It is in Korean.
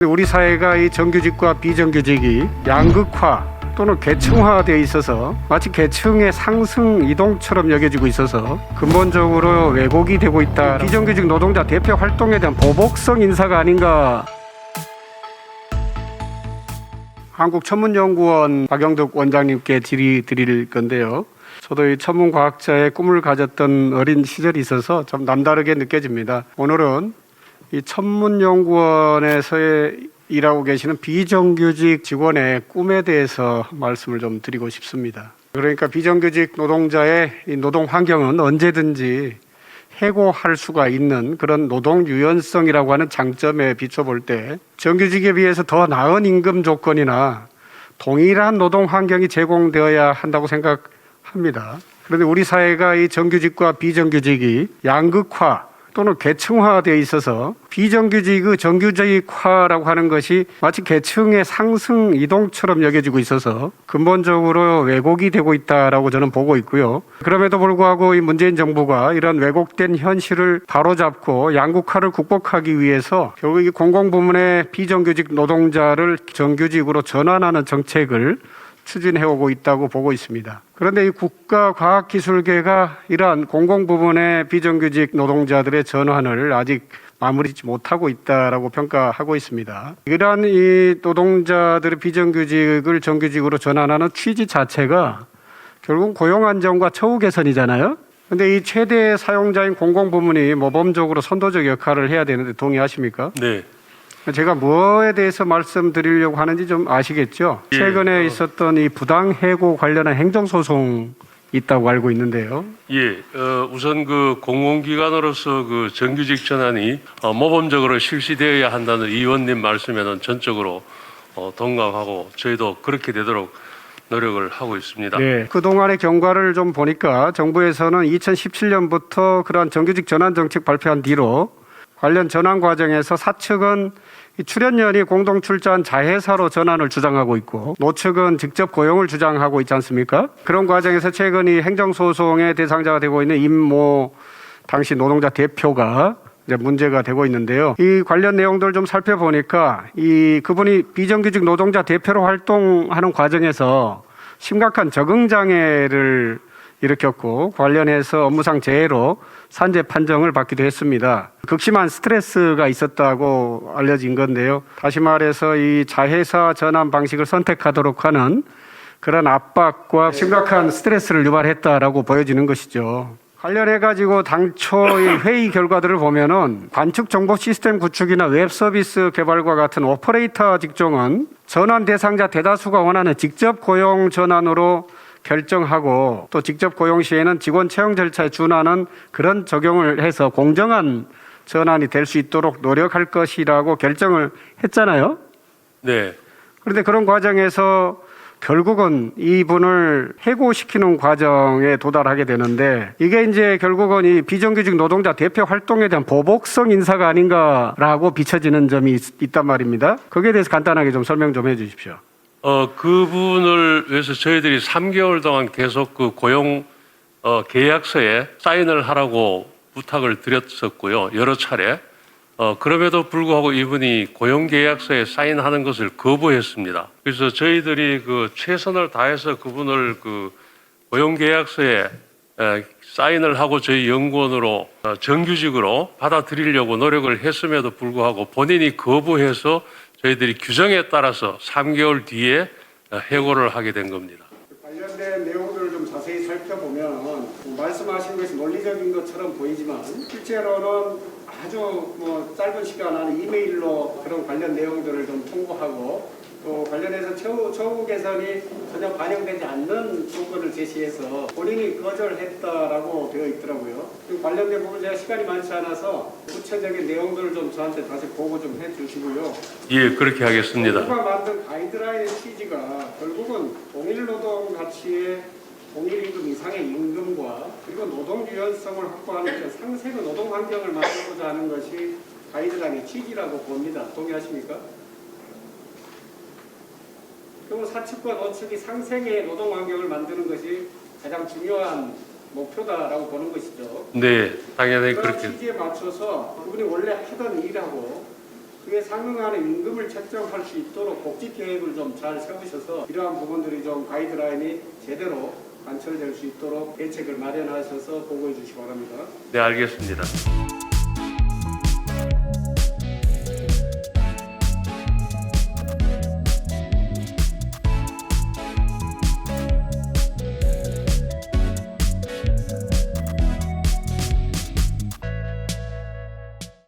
우리 사회가 이 정규직과 비정규직이 양극화 또는 계층화되어 있어서 마치 계층의 상승 이동처럼 여겨지고 있어서 근본적으로 왜곡이 되고 있다. 비정규직 노동자 대표 활동에 대한 보복성 인사가 아닌가. 한국천문연구원 박영덕 원장님께 질의드릴 건데요. 저도 이 천문과학자의 꿈을 가졌던 어린 시절이 있어서 좀 남다르게 느껴집니다. 오늘은 이 천문연구원에서 일하고 계시는 비정규직 직원의 꿈에 대해서 말씀을 좀 드리고 싶습니다. 그러니까 비정규직 노동자의 이 노동 환경은 언제든지 해고할 수가 있는 그런 노동 유연성이라고 하는 장점에 비춰볼 때 정규직에 비해서 더 나은 임금 조건이나 동일한 노동 환경이 제공되어야 한다고 생각합니다. 그런데 우리 사회가 이 정규직과 비정규직이 양극화 또는 계층화되어 있어서 비정규직의 정규직화라고 하는 것이 마치 계층의 상승 이동처럼 여겨지고 있어서 근본적으로 왜곡이 되고 있다라고 저는 보고 있고요. 그럼에도 불구하고 이 문재인 정부가 이런 왜곡된 현실을 바로잡고 양극화를 국복하기 위해서 결국 이 공공부문의 비정규직 노동자를 정규직으로 전환하는 정책을 추진해오고 있다고 보고 있습니다. 그런데 이 국가과학기술계가 이러한 공공부문의 비정규직 노동자들의 전환을 아직 마무리지 못하고 있다라고 평가하고 있습니다. 이러한 이 노동자들의 비정규직을 정규직으로 전환하는 취지 자체가 결국 고용 안정과 처우 개선이잖아요. 그런데 이 최대 사용자인 공공부문이 모범적으로 선도적 역할을 해야 되는데 동의하십니까? 네. 제가 뭐에 대해서 말씀드리려고 하는지 좀 아시겠죠? 예. 최근에 있었던 이 부당해고 관련한 행정소송 있다고 알고 있는데요. 예, 우선 그 공공기관으로서 그 정규직 전환이 모범적으로 실시되어야 한다는 의원님 말씀에는 전적으로 동감하고 저희도 그렇게 되도록 노력을 하고 있습니다. 네, 그동안의 경과를 좀 보니까 정부에서는 2017년부터 그러한 정규직 전환 정책 발표한 뒤로 관련 전환 과정에서 사측은 출연연이 공동 출자한 자회사로 전환을 주장하고 있고 노측은 직접 고용을 주장하고 있지 않습니까? 그런 과정에서 최근 이 행정소송의 대상자가 되고 있는 임모 당시 노동자 대표가 이제 문제가 되고 있는데요. 이 관련 내용들을 좀 살펴보니까 그분이 비정규직 노동자 대표로 활동하는 과정에서 심각한 적응 장애를 일으켰고 관련해서 업무상 재해로 산재 판정을 받기도 했습니다. 극심한 스트레스가 있었다고 알려진 건데요. 다시 말해서 이 자회사 전환 방식을 선택하도록 하는 그런 압박과 심각한 스트레스를 유발했다라고 보여지는 것이죠. 관련해가지고 당초 이 회의 결과들을 보면은 관측 정보 시스템 구축이나 웹 서비스 개발과 같은 오퍼레이터 직종은 전환 대상자 대다수가 원하는 직접 고용 전환으로 결정하고 또 직접 고용 시에는 직원 채용 절차에 준하는 그런 적용을 해서 공정한 전환이 될 수 있도록 노력할 것이라고 결정을 했잖아요. 네. 그런데 그런 과정에서 결국은 이분을 해고시키는 과정에 도달하게 되는데 이게 이제 결국은 이 비정규직 노동자 대표 활동에 대한 보복성 인사가 아닌가라고 비춰지는 점이 있단 말입니다. 거기에 대해서 간단하게 좀 설명 좀 해주십시오. 그분을 위해서 저희들이 3개월 동안 계속 그 고용 계약서에 사인을 하라고 부탁을 드렸었고요. 여러 차례. 그럼에도 불구하고 이분이 고용 계약서에 사인하는 것을 거부했습니다. 그래서 저희들이 그 최선을 다해서 그분을 그 고용 계약서에 사인을 하고 저희 연구원으로 정규직으로 받아들이려고 노력을 했음에도 불구하고 본인이 거부해서 저희들이 규정에 따라서 3개월 뒤에 해고를 하게 된 겁니다. 관련된 내용들을 좀 자세히 살펴보면 말씀하신 것이 논리적인 것처럼 보이지만 실제로는 아주 짧은 시간 안에 이메일로 그런 관련 내용들을 좀 통보하고 또 관련해서 처우 개선이 전혀 반영되지 않는 조건을 제시해서 본인이 거절했다라고 되어 있더라고요. 관련된 부분 제가 시간이 많지 않아서 구체적인 내용들을 좀 저한테 다시 보고 좀 해주시고요. 예, 그렇게 하겠습니다. 정부가 만든 가이드라인의 취지가 결국은 동일 노동 가치의 동일 임금 이상의 임금과 그리고 노동 유연성을 확보하는 상생의 노동 환경을 만들고자 하는 것이 가이드라인의 취지라고 봅니다. 동의하십니까? 그리고 사측과 노측이 상생의 노동 환경을 만드는 것이 가장 중요한 목표다라고 보는 것이죠. 네, 당연히 그런 그렇게. 취지에 맞춰서 그분이 원래 하던 일하고 그에 상응하는 임금을 책정할 수 있도록 복지 계획을 좀 잘 세우셔서 이러한 부분들이 좀 가이드라인이 제대로 관철될 수 있도록 대책을 마련하셔서 보고해 주시기 바랍니다. 네, 알겠습니다.